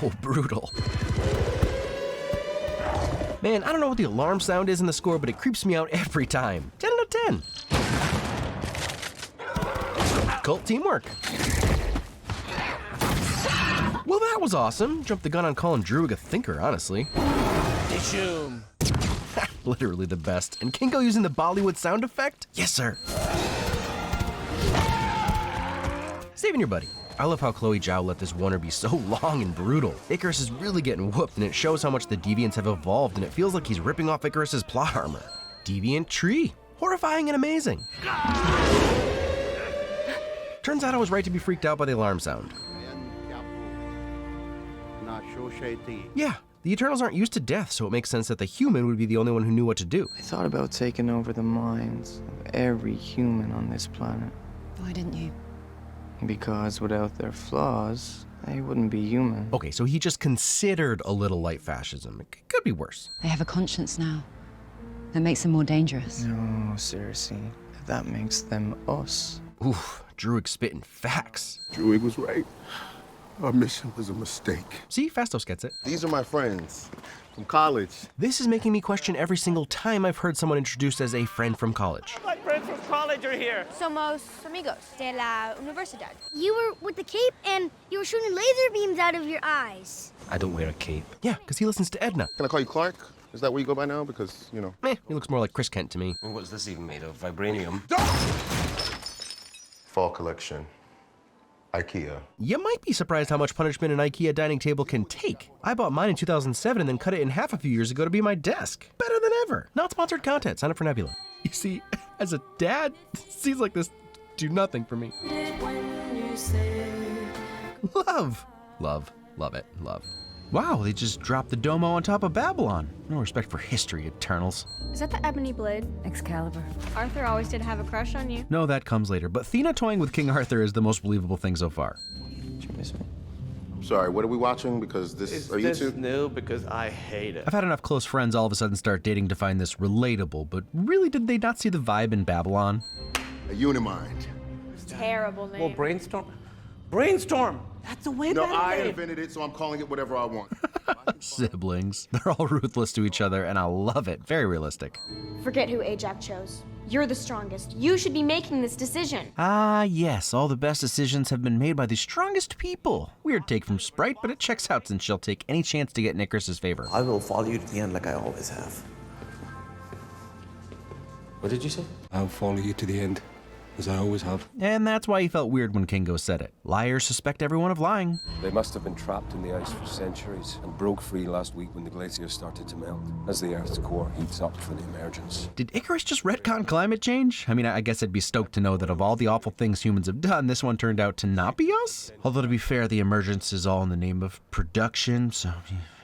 Oh, brutal. Man, I don't know what the alarm sound is in the score, but it creeps me out every time. 10 out of 10. Cult teamwork. Well, that was awesome. Jumped the gun on calling Druig a thinker, honestly. Dishoom. Literally the best. And Kingo using the Bollywood sound effect? Yes, sir. Saving your buddy. I love how Chloe Zhao let this Warner be so long and brutal. Icarus is really getting whooped, and it shows how much the Deviants have evolved, and it feels like he's ripping off Icarus's plot armor. Deviant tree. Horrifying and amazing. Turns out I was right to be freaked out by the alarm sound. Yeah, the Eternals aren't used to death, so it makes sense that the human would be the only one who knew what to do. I thought about taking over the minds of every human on this planet. Why didn't you? Because without their flaws, they wouldn't be human. Okay, so he just considered a little light fascism. It could be worse. They have a conscience now. That makes them more dangerous. No, seriously. That makes them us. Oof, Druig spitting facts. Druig was right. Our mission was a mistake. See, Fastos gets it. These are my friends from college. This is making me question every single time I've heard someone introduced as a friend from college. My friends from college are here. Somos amigos de la universidad. You were with the cape and you were shooting laser beams out of your eyes. I don't wear a cape. Yeah, because he listens to Edna. Can I call you Clark? Is that where you go by now? Because, you know. He looks more like Chris Kent to me. Well, what's this even made of? Vibranium? Fall collection. IKEA. You might be surprised how much punishment an IKEA dining table can take. I bought mine in 2007 and then cut it in half a few years ago to be my desk. Better than ever. Not sponsored content. Sign up for Nebula. You see, as a dad, scenes like this do nothing for me. Love. Love. Love it. Love. Wow, they just dropped the domo on top of Babylon. No respect for history, Eternals. Is that the ebony blade? Excalibur. Arthur always did have a crush on you. No, that comes later, but Thena toying with King Arthur is the most believable thing so far. Did you miss me? Sorry, what are we watching? Because this are you two? New because I hate it. I've had enough close friends all of a sudden start dating to find this relatable, but really did they not see the vibe in Babylon? A Unimind. Terrible name. Well, brainstorm. Brainstorm. That's a way No, better I name. invented it, so I'm calling it whatever I want. Siblings. They're all ruthless to each other, and I love it. Very realistic. Forget who Ajax chose. You're the strongest. You should be making this decision. Ah, yes, all the best decisions have been made by the strongest people. Weird take from Sprite, but it checks out since she'll take any chance to get Icarus's favor. I will follow you to the end like I always have. What did you say? I'll follow you to the end, as I always have. And that's why he felt weird when Kingo said it. Liars suspect everyone of lying. They must have been trapped in the ice for centuries and broke free last week when the glaciers started to melt, as the Earth's core heats up for the emergence. Did Icarus just retcon climate change? I mean, I guess I'd be stoked to know that of all the awful things humans have done, this one turned out to not be us? Although to be fair, the emergence is all in the name of production, so,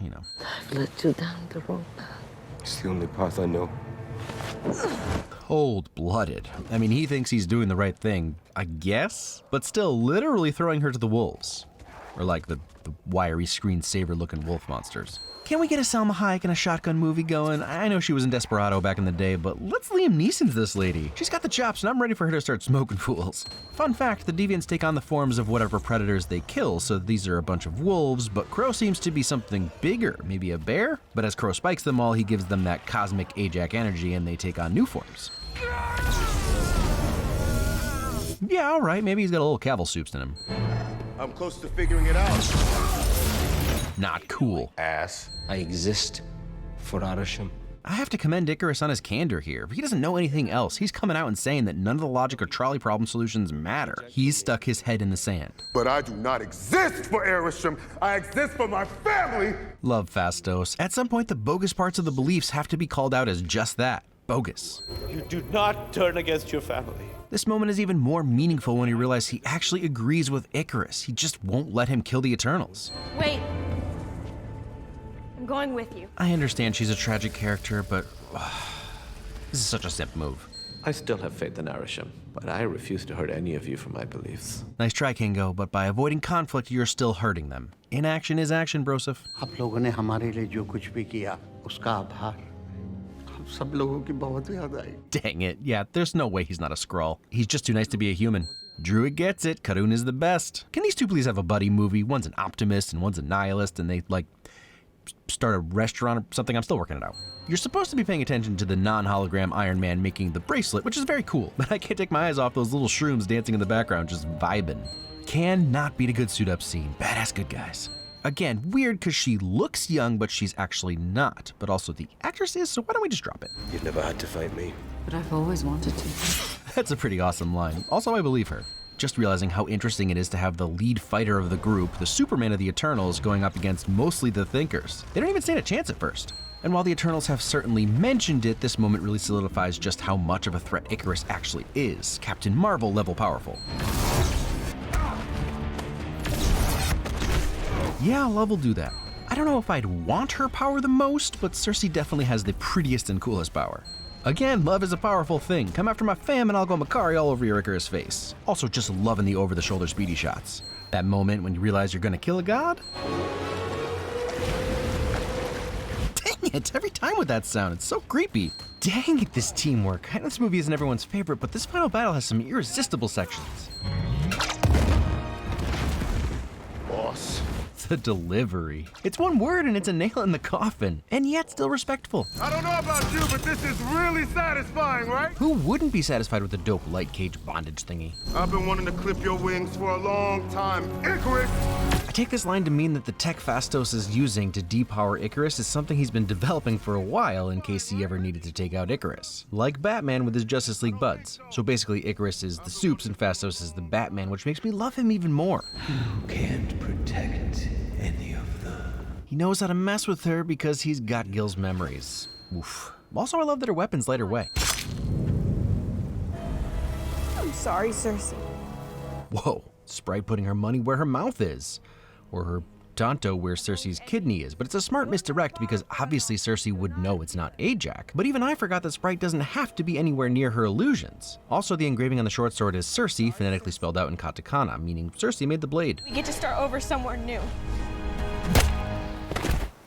you know. I've led you down the wrong path. It's the only path I know. Cold-blooded. I mean, he thinks he's doing the right thing, I guess? But still literally throwing her to the wolves. Or like the wiry screensaver-looking wolf monsters. Can we get a Salma Hayek and a shotgun movie going? I know she was in Desperado back in the day, but let's Liam Neeson's this lady. She's got the chops, and I'm ready for her to start smoking fools. Fun fact, the Deviants take on the forms of whatever predators they kill, so these are a bunch of wolves, but Crow seems to be something bigger, maybe a bear? But as Crow spikes them all, he gives them that cosmic Ajax energy, and they take on new forms. Yeah, alright, maybe he's got a little Cavill soups in him. I'm close to figuring it out. Not cool. Ass. I exist for Arasham. I have to commend Icarus on his candor here. He doesn't know anything else. He's coming out and saying that none of the logic or trolley problem solutions matter. He's stuck his head in the sand. But I do not exist for Arishem. I exist for my family. Love Fastos. At some point, the bogus parts of the beliefs have to be called out as just that. Bogus. You do not turn against your family. This moment is even more meaningful when you realize he actually agrees with Icarus. He just won't let him kill the Eternals. Wait. I'm going with you. I understand she's a tragic character, but this is such a simp move. I still have faith in Arasham, but I refuse to hurt any of you for my beliefs. Nice try, Kingo, but by avoiding conflict, you're still hurting them. Inaction is action, Broseph. आप लोगों ने हमारे लिए जो कुछ भी किया, उसका आभार हम सब लोगों की बहुत याद आई. Dang it, yeah, there's no way he's not a Skrull. He's just too nice to be a human. Druid gets it. Karun is the best. Can these two please have a buddy movie? One's an optimist and one's a nihilist, and they, like, start a restaurant or something? I'm still working it out. You're supposed to be paying attention to the non-hologram Iron Man making the bracelet, which is very cool, but I can't take my eyes off those little shrooms dancing in the background, just vibing. Cannot beat a good suit-up scene. Badass good guys. Again, weird because she looks young, but she's actually not. But also the actress is, so why don't we just drop it? You never had to fight me. But I've always wanted to. That's a pretty awesome line. Also, I believe her. Just realizing how interesting it is to have the lead fighter of the group, the Superman of the Eternals, going up against mostly the Thinkers. They don't even stand a chance at first. And while the Eternals have certainly mentioned it, this moment really solidifies just how much of a threat Icarus actually is. Captain Marvel level powerful. Yeah, love will do that. I don't know if I'd want her power the most, but Cersei definitely has the prettiest and coolest power. Again, love is a powerful thing. Come after my fam and I'll go Makari all over your Icarus face. Also just loving the over-the-shoulder speedy shots. That moment when you realize you're gonna kill a god? Dang it, every time with that sound, it's so creepy. Dang it, this teamwork. I know this movie isn't everyone's favorite, but this final battle has some irresistible sections. Boss. The delivery. It's one word and it's a nail in the coffin, and yet still respectful. I don't know about you, but this is really satisfying, right? Who wouldn't be satisfied with a dope light cage bondage thingy? I've been wanting to clip your wings for a long time. Icarus! I take this line to mean that the tech Phastos is using to depower Icarus is something he's been developing for a while in case he ever needed to take out Icarus. Like Batman with his Justice League buds. So basically Icarus is the Supes and Phastos is the Batman, which makes me love him even more. Can't protect any of them. He knows how to mess with her because he's got Gil's memories. Oof. Also, I love that her weapons light her way. I'm sorry, Cersei. Whoa, Sprite putting her money where her mouth is. Or her Tonto where Cersei's kidney is, but it's a smart misdirect because obviously Cersei would know it's not Ajax. But even I forgot that Sprite doesn't have to be anywhere near her illusions. Also, the engraving on the short sword is Cersei, phonetically spelled out in katakana, meaning Cersei made the blade. We get to start over somewhere new.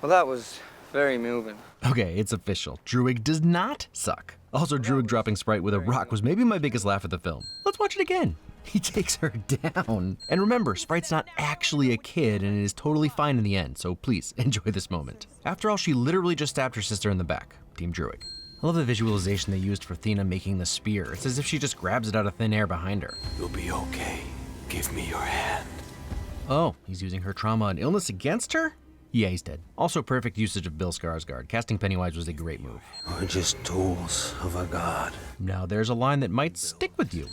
Well, that was very moving. Okay, it's official. Druig does not suck. Also, Druig dropping Sprite with a rock was maybe my biggest laugh of the film. Let's watch it again. He takes her down. And remember, Sprite's not actually a kid and it is totally fine in the end, so please enjoy this moment. After all, she literally just stabbed her sister in the back. Team Druig. I love the visualization they used for Thena making the spear. It's as if she just grabs it out of thin air behind her. You'll be okay. Give me your hand. Oh, he's using her trauma and illness against her? Yeah, he's dead. Also, perfect usage of Bill Skarsgård. Casting Pennywise was a great move. We're just tools of a god. Now there's a line that might stick with you.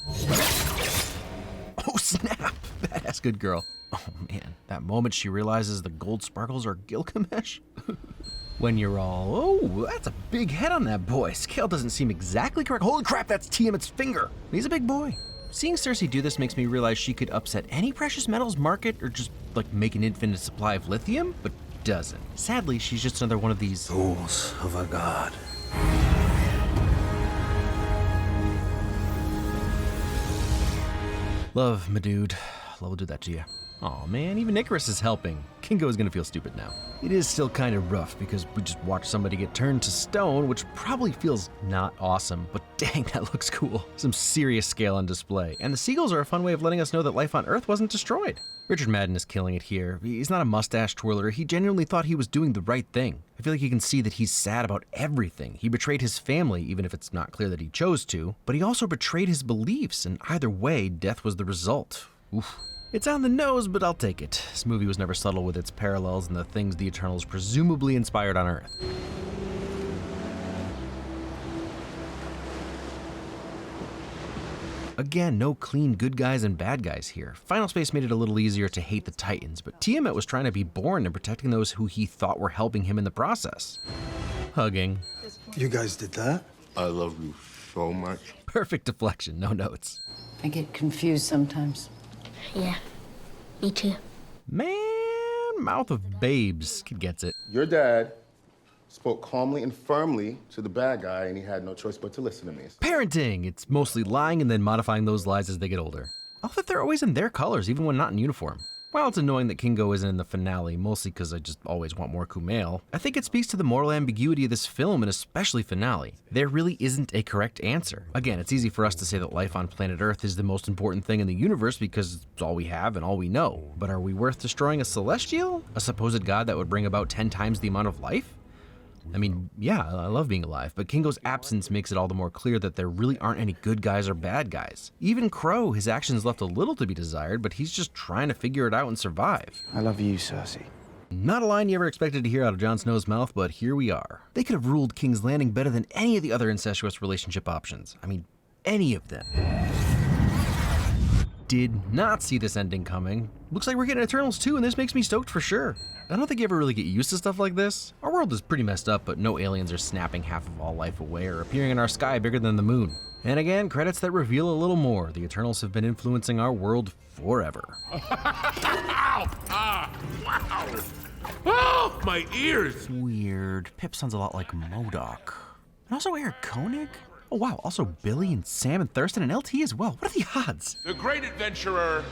Oh snap! Badass good girl. Oh man, that moment she realizes the gold sparkles are Gilgamesh. When you're all, oh, that's a big head on that boy. Scale doesn't seem exactly correct. Holy crap, that's Tiamat's finger. He's a big boy. Seeing Cersei do this makes me realize she could upset any precious metals market or just like make an infinite supply of lithium, but doesn't. Sadly, she's just another one of these Tools of a god. Love, my dude. Love will do that to you. Aw man, even Icarus is helping. Kingo is gonna feel stupid now. It is still kind of rough because we just watched somebody get turned to stone, which probably feels not awesome, but dang, that looks cool. Some serious scale on display. And the seagulls are a fun way of letting us know that life on Earth wasn't destroyed. Richard Madden is killing it here. He's not a mustache twirler. He genuinely thought he was doing the right thing. I feel like you can see that he's sad about everything. He betrayed his family, even if it's not clear that he chose to, but he also betrayed his beliefs, and either way, death was the result. Oof. It's on the nose, but I'll take it. This movie was never subtle with its parallels and the things the Eternals presumably inspired on Earth. Again, no clean good guys and bad guys here. Final Space made it a little easier to hate the Titans, but Tiamat was trying to be born and protecting those who he thought were helping him in the process. Hugging. You guys did that? I love you so much. Perfect deflection, no notes. I get confused sometimes. Yeah, me too. Man, mouth of babes. Kid gets it. Your dad spoke calmly and firmly to the bad guy, and he had no choice but to listen to me. Parenting. It's mostly lying and then modifying those lies as they get older. I love that they're always in their colors, even when not in uniform. While it's annoying that Kingo isn't in the finale, mostly because I just always want more Kumail, I think it speaks to the moral ambiguity of this film and especially finale. There really isn't a correct answer. Again, it's easy for us to say that life on planet Earth is the most important thing in the universe because it's all we have and all we know. But are we worth destroying a celestial? A supposed god that would bring about 10 times the amount of life? I mean, yeah, I love being alive, but Kingo's absence makes it all the more clear that there really aren't any good guys or bad guys. Even Crow, his actions left a little to be desired, but he's just trying to figure it out and survive. I love you, Cersei. Not a line you ever expected to hear out of Jon Snow's mouth, but here we are. They could have ruled King's Landing better than any of the other incestuous relationship options. I mean, any of them. Did not see this ending coming. Looks like we're getting Eternals too, and this makes me stoked for sure. I don't think you ever really get used to stuff like this. Our world is pretty messed up, but no aliens are snapping half of all life away or appearing in our sky bigger than the moon. And again, credits that reveal a little more. The Eternals have been influencing our world forever. Wow! Oh, my ears! Weird. Pip sounds a lot like MODOK. And also Eric Koenig? Oh wow, also Billy and Sam and Thurston and LT as well. What are the odds? The great adventurer,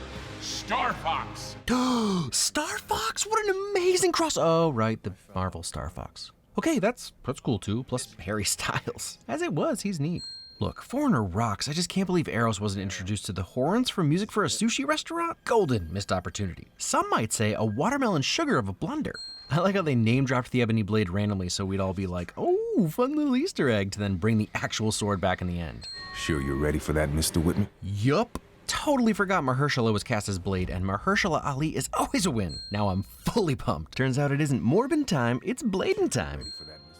Star Fox. Star Fox? What an amazing cross. Oh, right, the Marvel Star Fox. Okay, that's cool too, plus Harry Styles. As it was, he's neat. Look, Foreigner rocks. I just can't believe Eros wasn't introduced to the horns from music for a sushi restaurant. Golden missed opportunity. Some might say a watermelon sugar of a blunder. I like how they name-dropped the ebony blade randomly so we'd all be like, oh, fun little Easter egg, to then bring the actual sword back in the end. Sure you're ready for that, Mr. Whitman? Yup. Totally forgot Mahershala was cast as Blade, and Mahershala Ali is always a win. Now I'm fully pumped. Turns out it isn't Morbin time, it's Bladen time.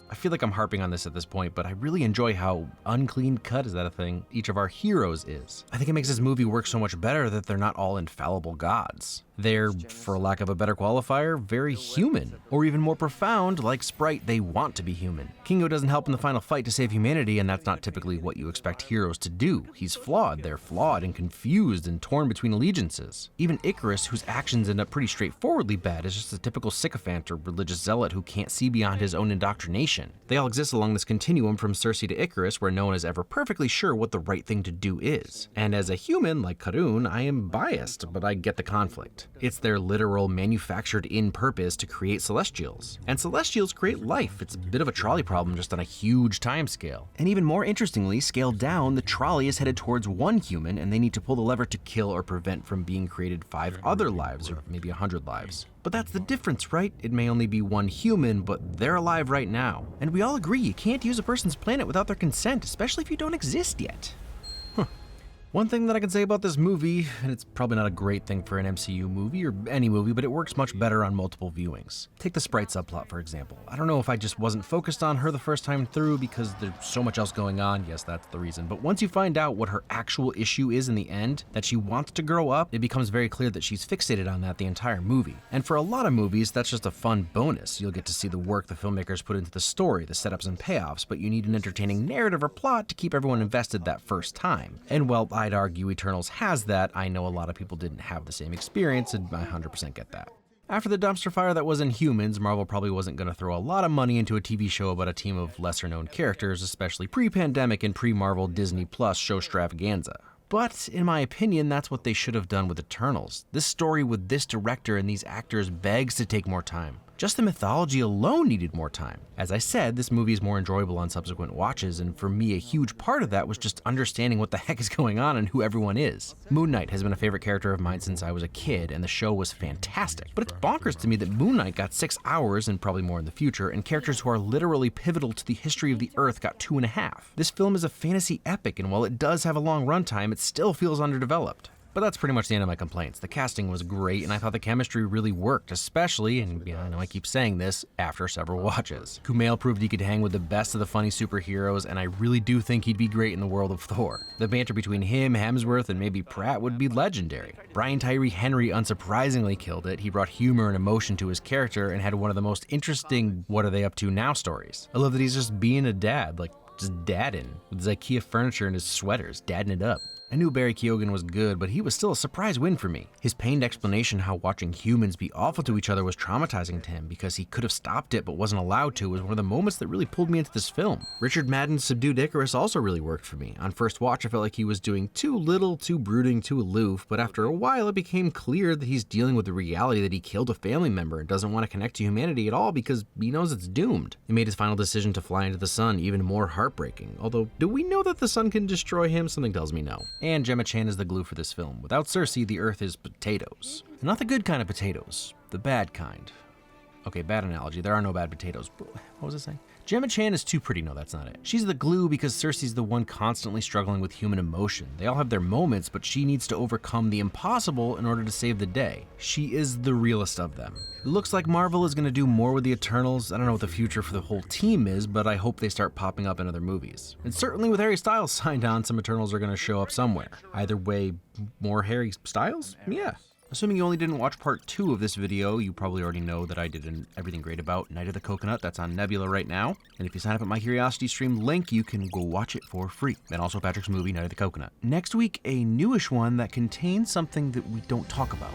I feel like I'm harping on this at this point, but I really enjoy how unclean cut, is that a thing, each of our heroes is. I think it makes this movie work so much better that they're not all infallible gods. They're, for lack of a better qualifier, very human. Or even more profound, like Sprite, they want to be human. Kingo doesn't help in the final fight to save humanity, and that's not typically what you expect heroes to do. He's flawed, they're flawed and confused and torn between allegiances. Even Icarus, whose actions end up pretty straightforwardly bad, is just a typical sycophant or religious zealot who can't see beyond his own indoctrination. They all exist along this continuum from Cersei to Icarus, where no one is ever perfectly sure what the right thing to do is. And as a human, like Karun, I am biased, but I get the conflict. It's their literal manufactured-in purpose to create Celestials. And Celestials create life. It's a bit of a trolley problem just on a huge time scale. And even more interestingly, scaled down, the trolley is headed towards one human, and they need to pull the lever to kill or prevent from being created 5 other lives, or maybe 100 lives. But that's the difference, right? It may only be one human, but they're alive right now. And we all agree you can't use a person's planet without their consent, especially if you don't exist yet. One thing that I can say about this movie, and it's probably not a great thing for an MCU movie or any movie, but it works much better on multiple viewings. Take the Sprite subplot, for example. I don't know if I just wasn't focused on her the first time through because there's so much else going on. Yes, that's the reason. But once you find out what her actual issue is in the end, that she wants to grow up, it becomes very clear that she's fixated on that the entire movie. And for a lot of movies, that's just a fun bonus. You'll get to see the work the filmmakers put into the story, the setups and payoffs, but you need an entertaining narrative or plot to keep everyone invested that first time. And while I'd argue Eternals has that, I know a lot of people didn't have the same experience, and I 100% get that. After the dumpster fire that was Inhumans, Marvel probably wasn't going to throw a lot of money into a TV show about a team of lesser-known characters, especially pre-pandemic and pre-Marvel Disney Plus show extravaganza. But, in my opinion, that's what they should have done with Eternals. This story with this director and these actors begs to take more time. Just the mythology alone needed more time. As I said, this movie is more enjoyable on subsequent watches, and for me, a huge part of that was just understanding what the heck is going on and who everyone is. Moon Knight has been a favorite character of mine since I was a kid, and the show was fantastic. But it's bonkers to me that Moon Knight got 6 hours, and probably more in the future, and characters who are literally pivotal to the history of the Earth got 2.5. This film is a fantasy epic, and while it does have a long runtime, it still feels underdeveloped. But that's pretty much the end of my complaints. The casting was great, and I thought the chemistry really worked, especially, and yeah, I know I keep saying this, after several watches. Kumail proved he could hang with the best of the funny superheroes, and I really do think he'd be great in the world of Thor. The banter between him, Hemsworth, and maybe Pratt would be legendary. Brian Tyree Henry unsurprisingly killed it. He brought humor and emotion to his character and had one of the most interesting what are they up to now stories. I love that he's just being a dad, like just dadding, with his IKEA furniture and his sweaters, dadding it up. I knew Barry Keoghan was good, but he was still a surprise win for me. His pained explanation how watching humans be awful to each other was traumatizing to him because he could have stopped it but wasn't allowed to was one of the moments that really pulled me into this film. Richard Madden's subdued Icarus also really worked for me. On first watch, I felt like he was doing too little, too brooding, too aloof, but after a while it became clear that he's dealing with the reality that he killed a family member and doesn't want to connect to humanity at all because he knows it's doomed. It made his final decision to fly into the sun even more heartbreaking, although do we know that the sun can destroy him? Something tells me no. And Gemma Chan is the glue for this film. Without Cersei, the Earth is potatoes. Not the good kind of potatoes, the bad kind. Okay, bad analogy. There are no bad potatoes. What was I saying? Gemma Chan is too pretty. No, that's not it. She's the glue because Cersei's the one constantly struggling with human emotion. They all have their moments, but she needs to overcome the impossible in order to save the day. She is the realest of them. It looks like Marvel is going to do more with the Eternals. I don't know what the future for the whole team is, but I hope they start popping up in other movies. And certainly with Harry Styles signed on, some Eternals are going to show up somewhere. Either way, more Harry Styles? Yeah. Assuming you only didn't watch part 2 of this video, you probably already know that I did an Everything Great About Night of the Coconut. That's on Nebula right now. And if you sign up at my Curiosity Stream link, you can go watch it for free. And also Patrick's movie, Night of the Coconut. Next week, a newish one that contains something that we don't talk about.